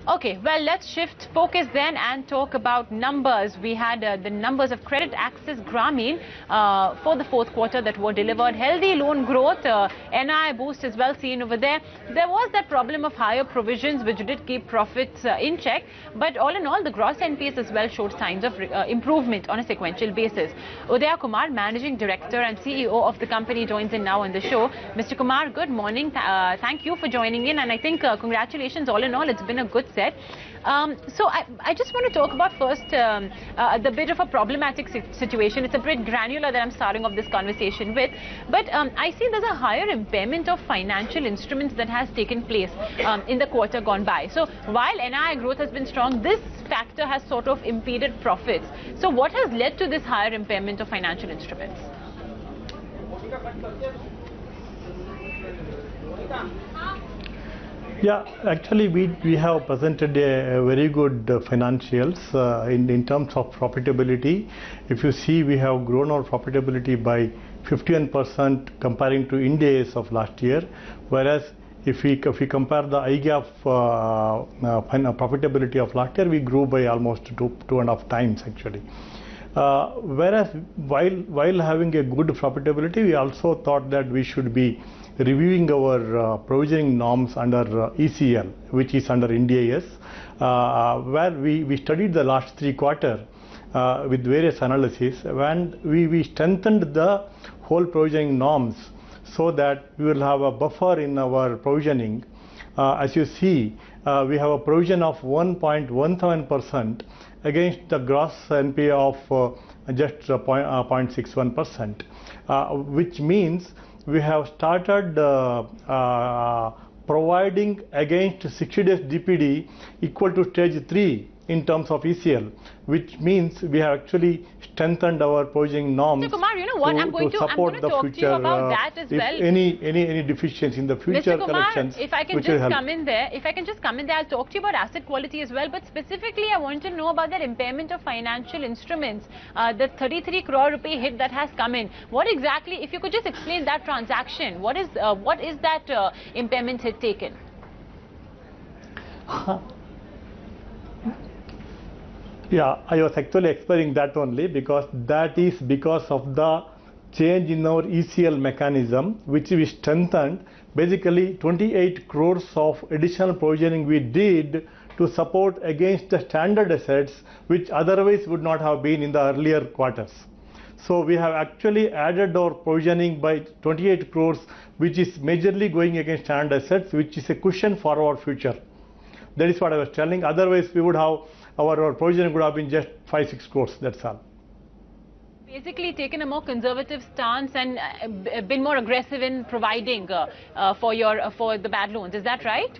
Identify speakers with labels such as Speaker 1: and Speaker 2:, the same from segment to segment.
Speaker 1: Okay, well, let's shift focus then and talk about numbers. We had the numbers of Credit Access Grameen for the fourth quarter that were delivered. Healthy loan growth, NII boost as well seen over there. There was that problem of higher provisions which did keep profits in check. But all in all, the gross NPAs as well showed signs of improvement on a sequential basis. Udaya Kumar, Managing Director and CEO of the company, joins in now on the show. Mr. Kumar, good morning. Thank you for joining in. And I think congratulations all in all. It's been a good set. So I just want to talk about first the bit of a problematic situation. It's a bit granular that I'm starting off this conversation with. But I see there's a higher impairment of financial instruments that has taken place in the quarter gone by. So while NII growth has been strong, this factor has sort of impeded profits. So what has led to this higher impairment of financial instruments?
Speaker 2: Yeah, actually we have presented a very good financials in terms of profitability. If you see, we have grown our profitability by 51% comparing to Ind AS of last year, whereas if we compare the IGAAP profitability of last year, we grew by almost two and a half times actually. Whereas while having a good profitability, we also thought that we should be reviewing our provisioning norms under ECL, which is under Ind AS, where we studied the last 3 quarters with various analyses, and we strengthened the whole provisioning norms so that we will have a buffer in our provisioning. As you see, we have a provision of 1.17% against the gross NPA of just 0.61%, which means we have started providing against 60 days DPD equal to stage 3 in terms of ECL, which means we have actually strengthened our provisioning norms.
Speaker 1: So Kumar, you know what, I'm going to talk to you about that as well.
Speaker 2: Any deficiency in the future
Speaker 1: Mr. Kumar,
Speaker 2: collections,
Speaker 1: if I can just come in there, I'll talk to you about asset quality as well. But specifically, I want to know about that impairment of financial instruments, the 33 crore rupee hit that has come in. What exactly, if you could just explain that transaction, what is that impairment hit taken?
Speaker 2: Yeah, I was actually explaining that only because that is because of the change in our ECL mechanism, which we strengthened. Basically, 28 crores of additional provisioning we did to support against the standard assets, which otherwise would not have been in the earlier quarters. So we have actually added our provisioning by 28 crores, which is majorly going against standard assets, which is a cushion for our future. That is what I was telling. Otherwise, we would have our provisioning would have been just 5-6 crores. That's all.
Speaker 1: Basically, taken a more conservative stance and been more aggressive in providing for the bad loans. Is that right?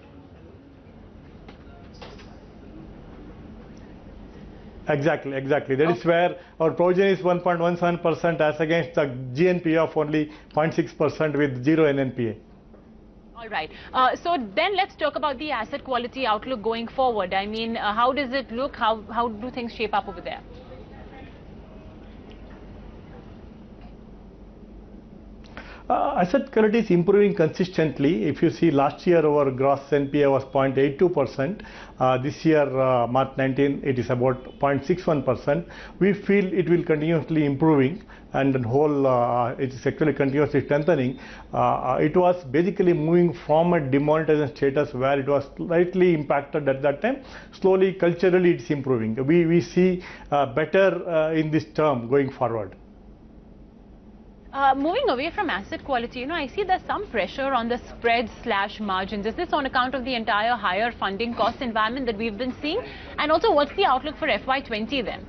Speaker 2: Exactly. That is where our provision is 1.17% as against the GNPA of only 0.6% with 0 NNPA.
Speaker 1: All right. So then let's talk about the asset quality outlook going forward. I mean, how does it look? How do things shape up over there?
Speaker 2: Asset quality is improving consistently. If you see, last year our gross NPA was 0.82%. This year, March 19, it is about 0.61%. We feel it will continuously improving, and the whole it is actually continuously strengthening. It was basically moving from a demonetization status where it was slightly impacted at that time. Slowly, culturally, it's improving. We see better in this term going forward.
Speaker 1: Moving away from asset quality, you know, I see there's some pressure on the spread/margins. Is this on account of the entire higher funding cost environment that we've been seeing? And also, what's the outlook for FY20 then?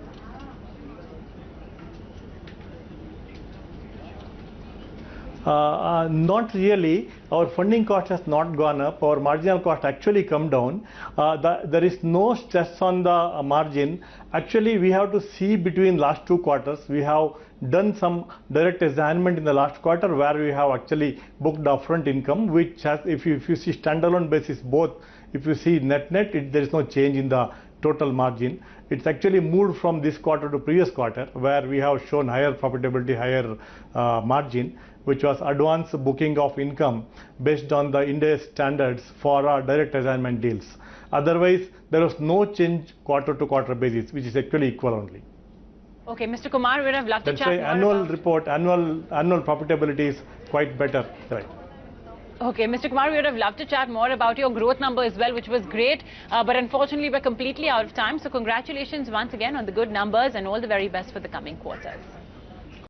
Speaker 2: Not really. Our funding cost has not gone up. Our marginal cost actually come down. There is no stress on the margin. Actually, we have to see between last 2 quarters. We have done some direct assignment in the last quarter where we have actually booked upfront income, which has, if you see standalone basis both, if you see net, there is no change in the total margin. It's actually moved from this quarter to previous quarter where we have shown higher profitability, higher margin. which was advance booking of income based on the Ind AS standards for our direct assignment deals. Otherwise, there was no change quarter to quarter basis, which is actually equal only.
Speaker 1: Okay, Mr. Kumar, we would have loved to
Speaker 2: That's
Speaker 1: chat
Speaker 2: why
Speaker 1: more
Speaker 2: annual
Speaker 1: about...
Speaker 2: report, annual profitability is quite better. Right.
Speaker 1: Okay, Mr. Kumar, we would have loved to chat more about your growth number as well, which was great. But unfortunately, we're completely out of time. So congratulations once again on the good numbers and all the very best for the coming quarters.